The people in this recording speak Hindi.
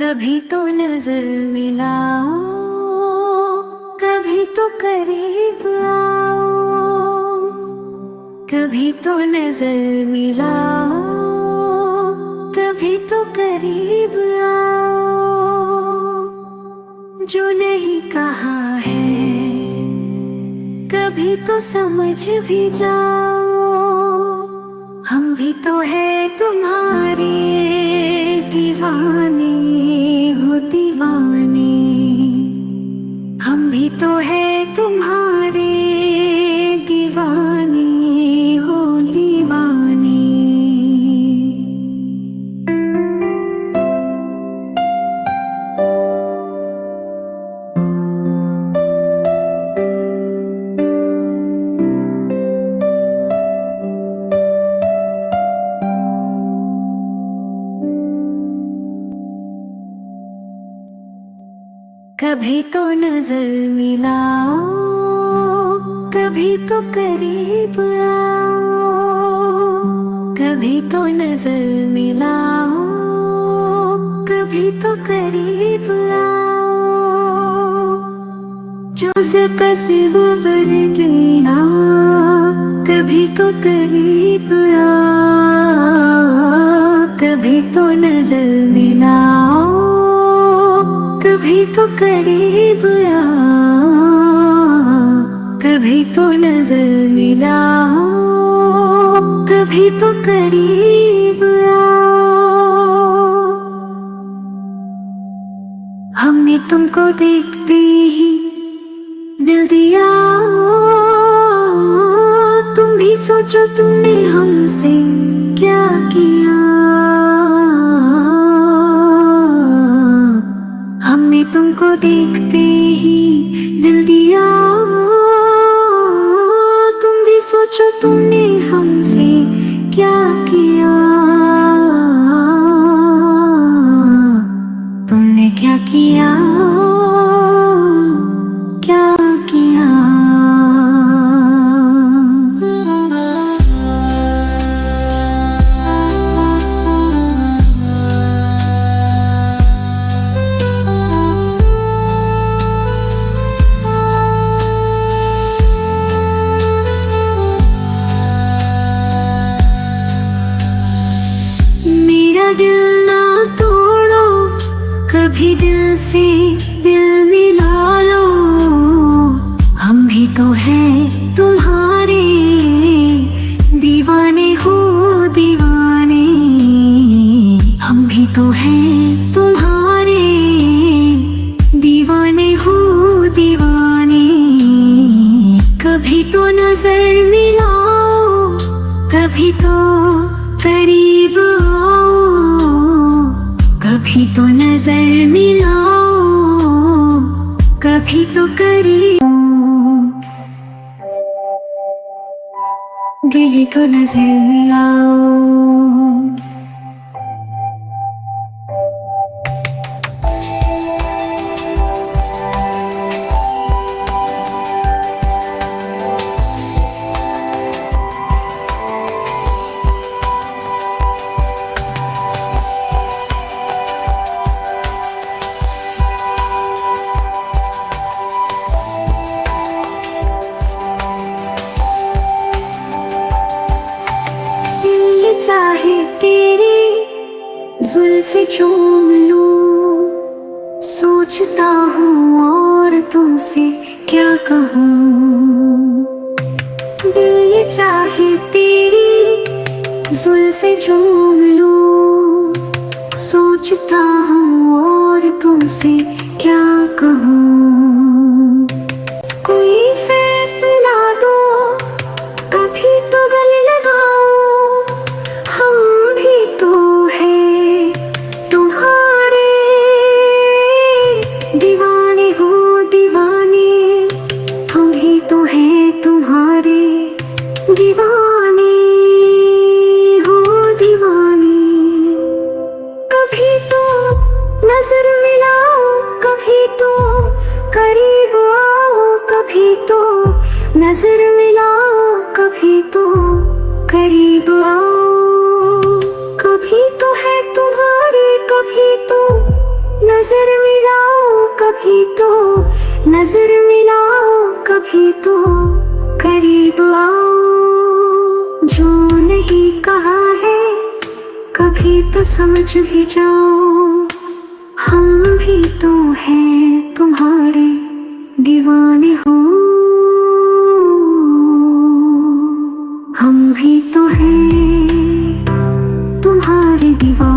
कभी तो नजर मिलाओ, कभी तो करीब आओ, कभी तो नजर मिलाओ, कभी तो करीब आओ। जो नहीं कहा है कभी तो समझ भी जाओ। हम भी तो है तुम्हारे दीवाने हो दीवाने, हम भी तो है तुम्हारे दीवाने हो दीवाने। कभी तो नजर मिलाओ, कभी तो करीब आओ, कभी तो नजर मिलाओ, कभी तो करीब आओ। जो से तस्वीर देना, कभी तो करीब आओ, कभी तो नजर मिलाओ, कभी तो करीब आओ, कभी तो नजर मिलाओ, कभी तो करीब आओ। हमने तुमको देखते ही दिल दिया, तुम भी सोचो तुमने हमसे क्या किया। हमने तुमको देखते ही दिल दिया, तुम भी सोचो तुमने हमसे क्या किया। तुमने क्या किया, क्या किया। दिल ना तोड़ो, कभी दिल से दिल मिला लो। हम भी तो हैं तुम्हारे दीवाने हो दीवाने, हम भी तो हैं तुम्हारे दीवाने हो दीवाने। कभी तो नजर मिलाओ, कभी तो करीब आओ, कभी तो नजर मिलाओ, कभी तो करीब। दिल को नजर मिलाओ। चाहे तेरी जुल्फ़े चूम लूं, सोचता हूँ और तुमसे क्या कहूँ। दिल ये चाहे तेरी जुल्फ़े चूम लूं, सोचता हूँ और तुमसे क्या कहूँ। कोई फैसला दो, कभी तो गले लगाओ। हम भी तो हैं तुम्हारे दीवाने हो दीवाने, हम भी तो हैं तुम्हारे दीवाने हो दीवाने। कभी तो नजर मिलाओ, कभी तो करीब आओ, कभी तो नजर मिलाओ, कभी तो करीब आओ। कभी तो है तुम्हारे, कभी तो नजर मिलाओ कभी तो करीब आओ, जो नहीं कहा है कभी तो समझ भी जाओ। हम भी तो हैं तुम्हारे दीवाने हो, हम भी तो हैं तुम्हारे दीवाने।